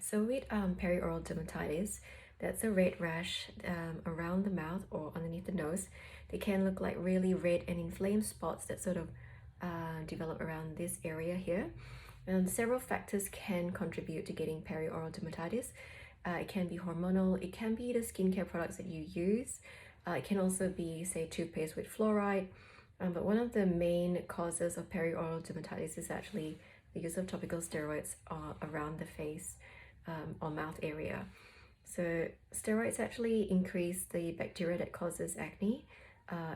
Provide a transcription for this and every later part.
Alright, so with perioral dermatitis, that's a red rash around the mouth or underneath the nose. They can look like really red and inflamed spots that sort of develop around this area here. And several factors can contribute to getting perioral dermatitis. It can be hormonal, it can be the skincare products that you use. It can also be, say, toothpaste with fluoride. But one of the main causes of perioral dermatitis is actually the use of topical steroids around the face or mouth area. So steroids actually increase the bacteria that causes acne,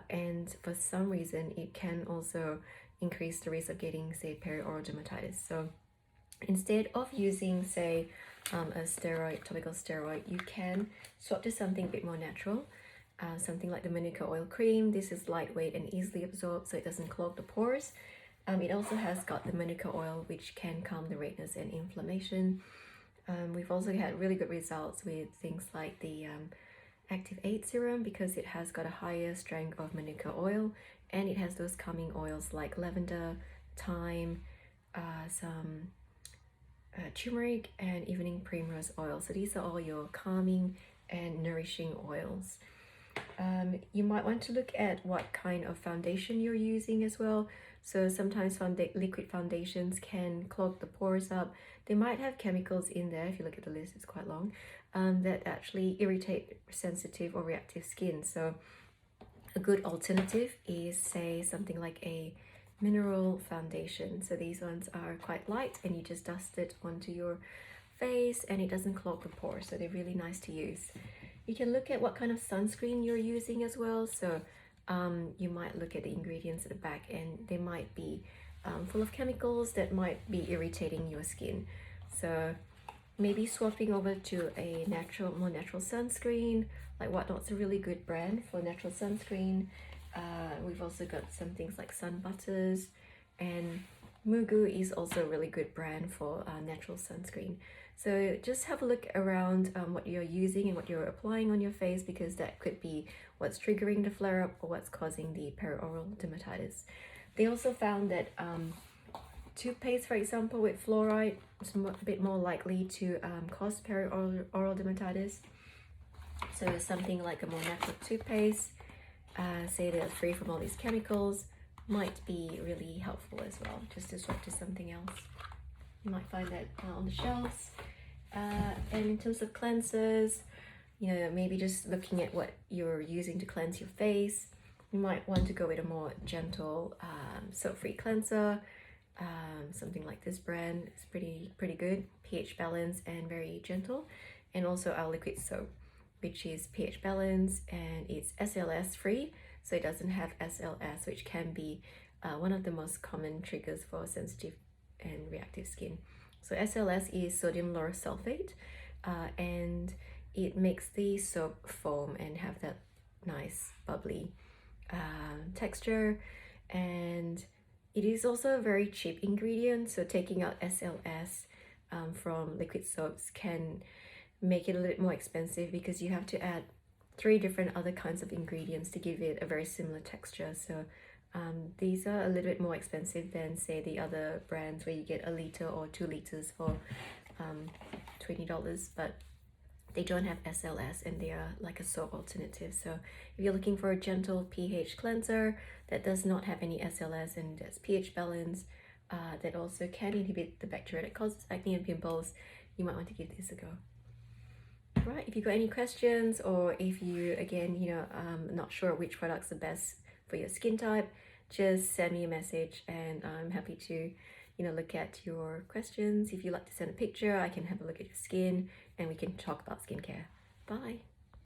and for some reason it can also increase the risk of getting, say, perioral dermatitis. So instead of using, say, a steroid, topical steroid, you can swap to something a bit more natural. Something like the Manuka Oil Cream. This is lightweight and easily absorbed, so it doesn't clog the pores. It also has got the Manuka oil, which can calm the redness and inflammation. We've also had really good results with things like the 𝐥𝐢𝐿 Serum, because it has got a higher strength of Manuka oil, and it has those calming oils like lavender, thyme, some turmeric, and evening primrose oil. So these are all your calming and nourishing oils. You might want to look at what kind of foundation you're using as well. So sometimes liquid foundations can clog the pores up. They might have chemicals in there, if you look at the list, it's quite long, that actually irritate sensitive or reactive skin. So a good alternative is, say, something like a mineral foundation. So these ones are quite light and you just dust it onto your face and it doesn't clog the pores, so they're really nice to use. You can look at what kind of sunscreen you're using as well. So you might look at the ingredients at the back, and they might be full of chemicals that might be irritating your skin. So maybe swapping over to a more natural sunscreen, like Whatnot's a really good brand for natural sunscreen. We've also got some things like sun butters, and Mugu is also a really good brand for natural sunscreen. So just have a look around what you're using and what you're applying on your face, because that could be what's triggering the flare-up or what's causing the perioral dermatitis. They also found that toothpaste, for example, with fluoride is a bit more likely to cause perioral dermatitis. So something like a more natural toothpaste, say that it's free from all these chemicals, might be really helpful as well, just to swap to something else. You might find that on the shelves. And in terms of cleansers, you know, maybe just looking at what you're using to cleanse your face, you might want to go with a more gentle soap-free cleanser. Something like this brand is pretty good, pH balanced and very gentle. And also our liquid soap, which is pH balanced and it's SLS-free, so it doesn't have SLS, which can be one of the most common triggers for sensitive and reactive skin. So SLS is sodium lauryl sulfate, and it makes the soap foam and have that nice bubbly texture. And it is also a very cheap ingredient, so taking out SLS from liquid soaps can make it a little more expensive, because you have to add 3 different other kinds of ingredients to give it a very similar texture. So these are a little bit more expensive than, say, the other brands where you get 1 liter or 2 liters for $20, but they don't have SLS and they are like a soap alternative. So if you're looking for a gentle pH cleanser that does not have any SLS and that's pH balanced, that also can inhibit the bacteria that causes acne and pimples, you might want to give this a go. Right, if you've got any questions, or if you, again, you know, not sure which product's the best for your skin type, just send me a message and I'm happy to, you know, look at your questions. If you'd like to send a picture, I can have a look at your skin and we can talk about skincare. Bye.